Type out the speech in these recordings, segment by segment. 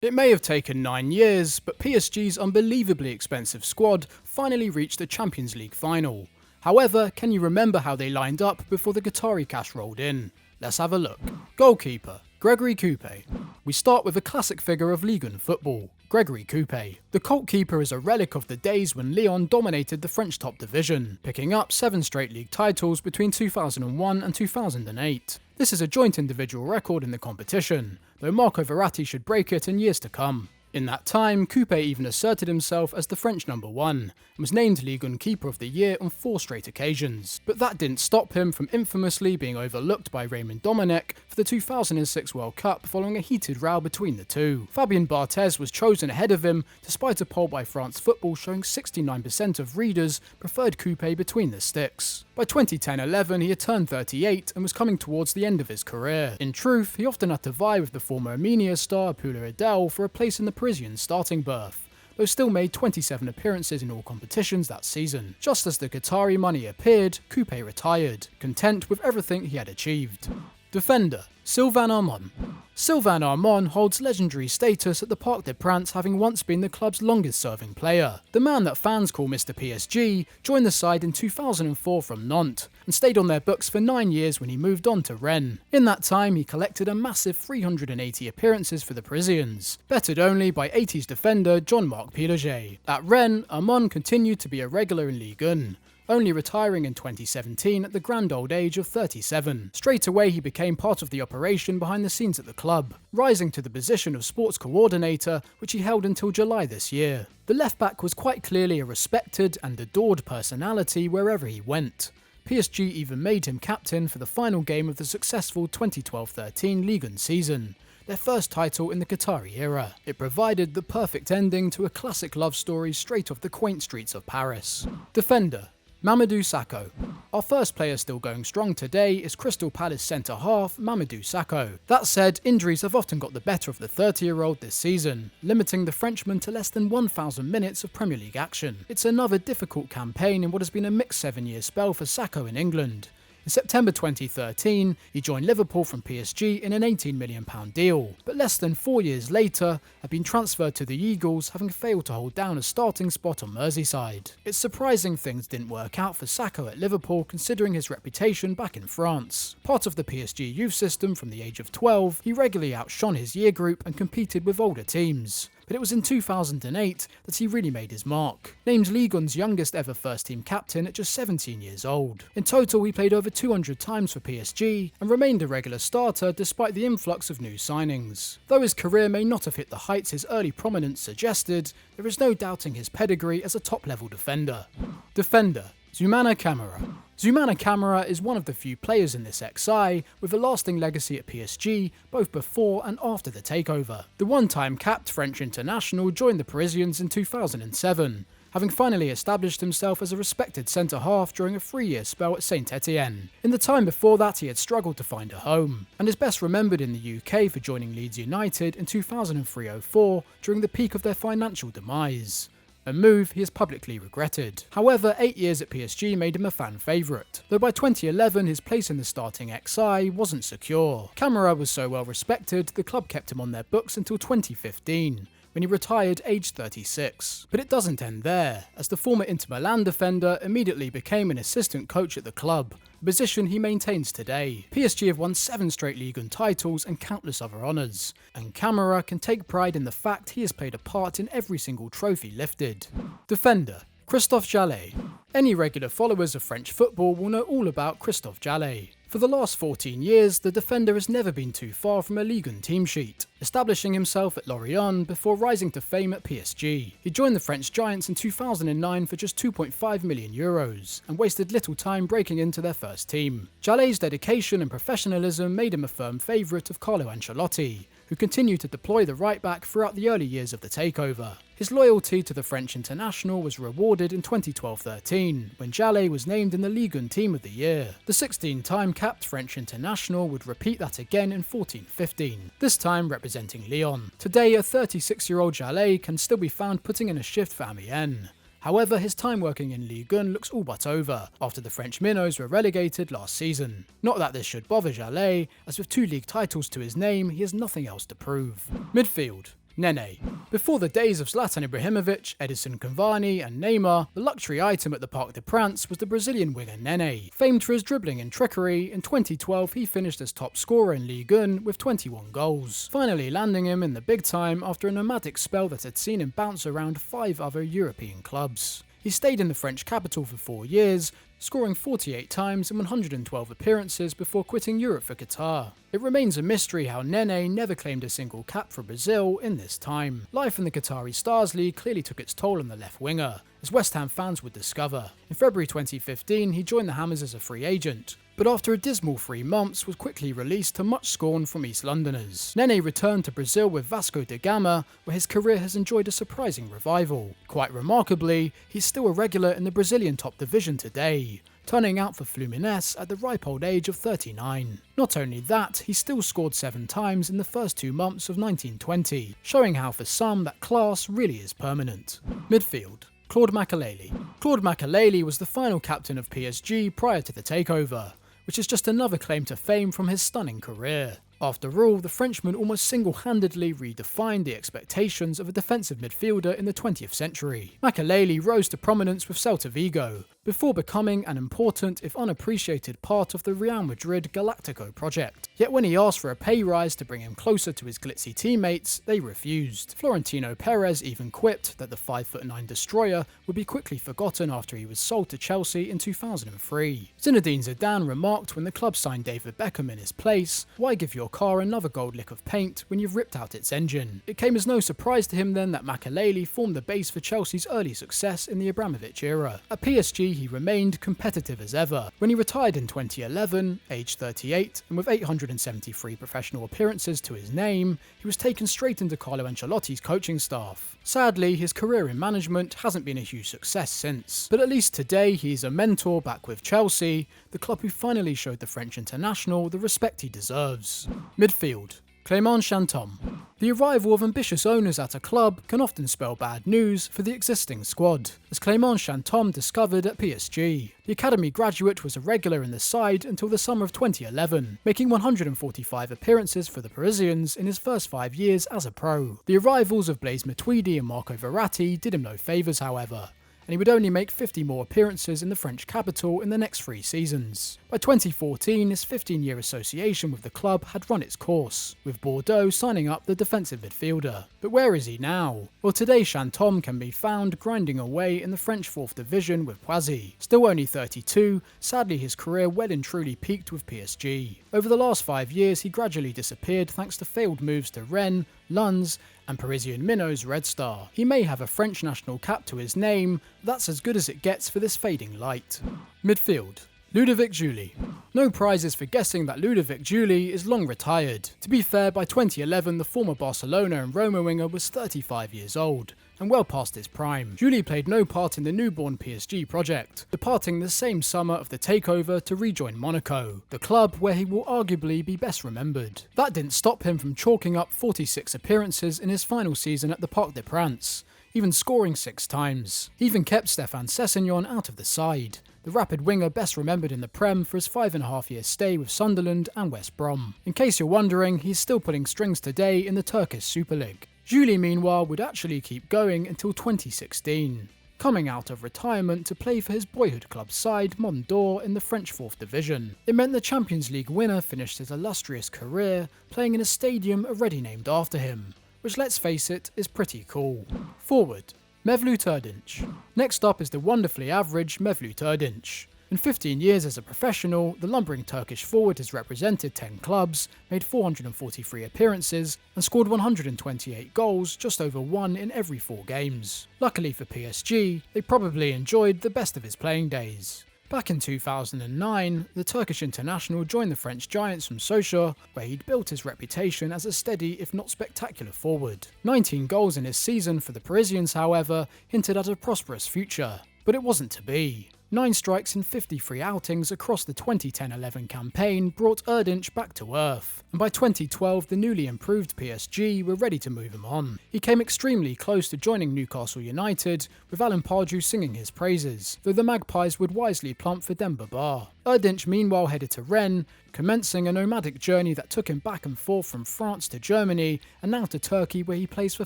It may have taken 9 years, but PSG's unbelievably expensive squad finally reached the Champions League final. However, can you remember how they lined up before the Qatari cash rolled in? Let's have a look. Goalkeeper, Gregory Coupet. We start with a classic figure of Ligue 1 football, Gregory Coupet. The cult keeper is a relic of the days when Lyon dominated the French top division, picking up 7 straight league titles between 2001 and 2008. This is a joint individual record in the competition, though Marco Verratti should break it in years to come. In that time, Coupet even asserted himself as the French number 1, and was named Ligue 1 Keeper of the Year on 4 straight occasions. But that didn't stop him from infamously being overlooked by Raymond Domenech for the 2006 World Cup following a heated row between the two. Fabien Barthez was chosen ahead of him, despite a poll by France Football showing 69% of readers preferred Coupet between the sticks. By 2010-11, he had turned 38 and was coming towards the end of his career. In truth, he often had to vie with the former Armenia star Poula Adel for a place in the Parisian starting berth, though still made 27 appearances in all competitions that season. Just as the Qatari money appeared, Coupet retired, content with everything he had achieved. Defender, Sylvain Armand. Sylvain Armand holds legendary status at the Parc des Princes, having once been the club's longest-serving player. The man that fans call Mr. PSG joined the side in 2004 from Nantes, and stayed on their books for 9 years when he moved on to Rennes. In that time, he collected a massive 380 appearances for the Parisians, bettered only by 80s defender Jean-Marc Piloget. At Rennes, Armand continued to be a regular in Ligue 1, only retiring in 2017 at the grand old age of 37. Straight away he became part of the operation behind the scenes at the club, rising to the position of sports coordinator, which he held until July this year. The left-back was quite clearly a respected and adored personality wherever he went. PSG even made him captain for the final game of the successful 2012-13 Ligue 1 season, their first title in the Qatari era. It provided the perfect ending to a classic love story straight off the quaint streets of Paris. Defender, Mamadou Sacco. Our first player still going strong today is Crystal Palace centre-half Mamadou Sacco. That said, injuries have often got the better of the 30-year-old this season, limiting the Frenchman to less than 1,000 minutes of Premier League action. It's another difficult campaign in what has been a mixed 7-year spell for Sacco in England. In September 2013, he joined Liverpool from PSG in an £18 million deal, but less than 4 years later had been transferred to the Eagles, having failed to hold down a starting spot on Merseyside. It's surprising things didn't work out for Sacco at Liverpool, considering his reputation back in France. Part of the PSG youth system from the age of 12, he regularly outshone his year group and competed with older teams. But it was in 2008 that he really made his mark. Named Ligue 1's youngest ever first-team captain at just 17 years old. In total, he played over 200 times for PSG and remained a regular starter despite the influx of new signings. Though his career may not have hit the heights his early prominence suggested, there is no doubting his pedigree as a top-level defender. Defender, Zoumana Camara. Zoumana Camara is one of the few players in this XI with a lasting legacy at PSG, both before and after the takeover. The one-time capped French international joined the Parisians in 2007, having finally established himself as a respected centre-half during a 3-year spell at Saint Etienne. In the time before that, he had struggled to find a home, and is best remembered in the UK for joining Leeds United in 2003-04 during the peak of their financial demise, a move he has publicly regretted. However, 8 years at PSG made him a fan favourite, though by 2011 his place in the starting XI wasn't secure. Camara was so well respected, the club kept him on their books until 2015, when he retired aged 36. But it doesn't end there, as the former Inter Milan defender immediately became an assistant coach at the club, a position he maintains today. PSG have won 7 straight Ligue 1 titles and countless other honours, and Camara can take pride in the fact he has played a part in every single trophy lifted. Defender, Christoph Julie. Any regular followers of French football will know all about Christoph Julie. For the last 14 years, the defender has never been too far from a Ligue 1 team sheet, establishing himself at Lorient before rising to fame at PSG. He joined the French Giants in 2009 for just €2.5 million and wasted little time breaking into their first team. Jallet's dedication and professionalism made him a firm favourite of Carlo Ancelotti, who continued to deploy the right-back throughout the early years of the takeover. His loyalty to the French international was rewarded in 2012-13, when Jallet was named in the Ligue 1 Team of the Year. The 16-time capped French international would repeat that again in 14-15, this time representing Lyon. Today, a 36-year-old Jallet can still be found putting in a shift for Amiens. However, his time working in Ligue 1 looks all but over, after the French minnows were relegated last season. Not that this should bother Jallet, as with 2 league titles to his name, he has nothing else to prove. Midfield, Nenê. Before the days of Zlatan Ibrahimovic, Edison Cavani and Neymar, the luxury item at the Parc des Princes was the Brazilian winger Nenê. Famed for his dribbling and trickery, in 2012 he finished as top scorer in Ligue 1 with 21 goals, finally landing him in the big time after a nomadic spell that had seen him bounce around 5 other European clubs. He stayed in the French capital for 4 years, scoring 48 times in 112 appearances before quitting Europe for Qatar. It remains a mystery how Nenê never claimed a single cap for Brazil in this time. Life in the Qatari Stars League clearly took its toll on the left winger, as West Ham fans would discover. In February 2015 he joined the Hammers as a free agent, but after a dismal 3 months was quickly released to much scorn from East Londoners. Nenê returned to Brazil with Vasco da Gama, where his career has enjoyed a surprising revival. Quite remarkably, he's still a regular in the Brazilian top division today, turning out for Fluminense at the ripe old age of 39. Not only that, he still scored 7 times in the first 2 months of 1920, showing how for some that class really is permanent. Midfield. Claude Makélélé. Claude Makélélé was the final captain of PSG prior to the takeover, which is just another claim to fame from his stunning career. After all, the Frenchman almost single-handedly redefined the expectations of a defensive midfielder in the 20th century. Makélélé rose to prominence with Celta Vigo, before becoming an important, if unappreciated, part of the Real Madrid Galactico project. Yet when he asked for a pay rise to bring him closer to his glitzy teammates, they refused. Florentino Perez even quipped that the 5'9" destroyer would be quickly forgotten after he was sold to Chelsea in 2003. Zinedine Zidane remarked when the club signed David Beckham in his place, "Why give your car another gold lick of paint when you've ripped out its engine?" It came as no surprise to him then that Makélélé formed the base for Chelsea's early success in the Abramovich era. At PSG he remained competitive as ever. When he retired in 2011, aged 38, and with 873 professional appearances to his name, he was taken straight into Carlo Ancelotti's coaching staff. Sadly, his career in management hasn't been a huge success since, but at least today he's a mentor back with Chelsea, the club who finally showed the French international the respect he deserves. Midfield. Claymont Shantom. The arrival of ambitious owners at a club can often spell bad news for the existing squad, as Claymont Shantom discovered at PSG. The academy graduate was a regular in the side until the summer of 2011, making 145 appearances for the Parisians in his first 5 years as a pro. The arrivals of Blaise Matuidi and Marco Verratti did him no favours, however, and he would only make 50 more appearances in the French capital in the next 3 seasons. By 2014, his 15-year association with the club had run its course, with Bordeaux signing up the defensive midfielder. But where is he now? Well, today Shantom can be found grinding away in the French 4th division with Poissy. Still only 32, sadly his career well and truly peaked with PSG. Over the last 5 years, he gradually disappeared thanks to failed moves to Rennes, Lens, and Parisian minnows Red Star. He may have a French national cap to his name, but that's as good as it gets for this fading light. Midfield. Ludovic Julie. No prizes for guessing that Ludovic Julie is long retired. To be fair, by 2011 the former Barcelona and Roma winger was 35 years old, and well past his prime. Julie played no part in the newborn PSG project, departing the same summer of the takeover to rejoin Monaco, the club where he will arguably be best remembered. That didn't stop him from chalking up 46 appearances in his final season at the Parc des Princes, even scoring 6 times. He even kept Stéphane Sessegnon out of the side, the rapid winger best remembered in the Prem for his 5.5-year stay with Sunderland and West Brom. In case you're wondering, he's still pulling strings today in the Turkish Super League. Julie, meanwhile, would actually keep going until 2016, coming out of retirement to play for his boyhood club side, Mondor, in the French 4th division. It meant the Champions League winner finished his illustrious career playing in a stadium already named after him, which, let's face it, is pretty cool. Forward. Mevloo Turdinch. Next up is the wonderfully average Mevloo Turdinch. In 15 years as a professional, the lumbering Turkish forward has represented 10 clubs, made 443 appearances, and scored 128 goals, just over 1 in every 4 games. Luckily for PSG, they probably enjoyed the best of his playing days. Back in 2009, the Turkish international joined the French giants from Sochaux, where he'd built his reputation as a steady if not spectacular forward. 19 goals in his season for the Parisians, however, hinted at a prosperous future, but it wasn't to be. 9 strikes in 53 outings across the 2010-11 campaign brought Turdinch back to earth, and by 2012 the newly improved PSG were ready to move him on. He came extremely close to joining Newcastle United, with Alan Pardew singing his praises, though the Magpies would wisely plump for Demba Ba. Turdinch meanwhile headed to Rennes, commencing a nomadic journey that took him back and forth from France to Germany and now to Turkey where he plays for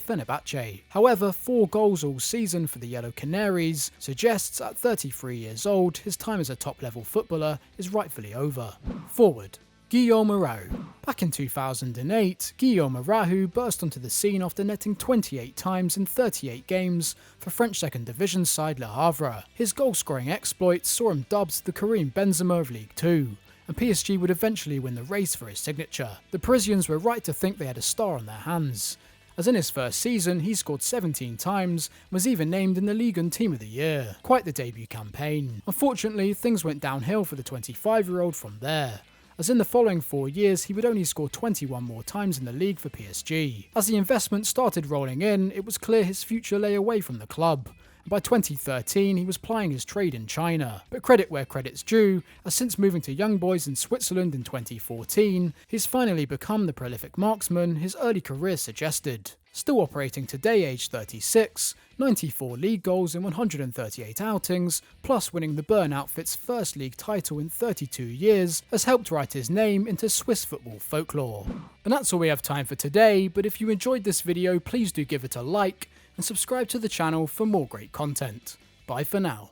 Fenerbahce. However, 4 goals all season for the Yellow Canaries suggests at 33 years old his time as a top-level footballer is rightfully over. Forward. Guillaume Hoarau. Back in 2008, Guillaume Hoarau burst onto the scene after netting 28 times in 38 games for French second division side Le Havre. His goal-scoring exploits saw him dubbed the Karim Benzema of League 2, and PSG would eventually win the race for his signature. The Parisians were right to think they had a star on their hands, as in his first season he scored 17 times and was even named in the Ligue 1 Team of the Year. Quite the debut campaign. Unfortunately, things went downhill for the 25-year-old from there, as in the following 4 years he would only score 21 more times in the league for PSG. As the investment started rolling in, it was clear his future lay away from the club, and by 2013 he was plying his trade in China. But credit where credit's due, as since moving to Young Boys in Switzerland in 2014, he's finally become the prolific marksman his early career suggested. Still operating today aged 36, 94 league goals in 138 outings, plus winning the Bern outfit's first league title in 32 years, has helped write his name into Swiss football folklore. And that's all we have time for today, but if you enjoyed this video please do give it a like and subscribe to the channel for more great content. Bye for now.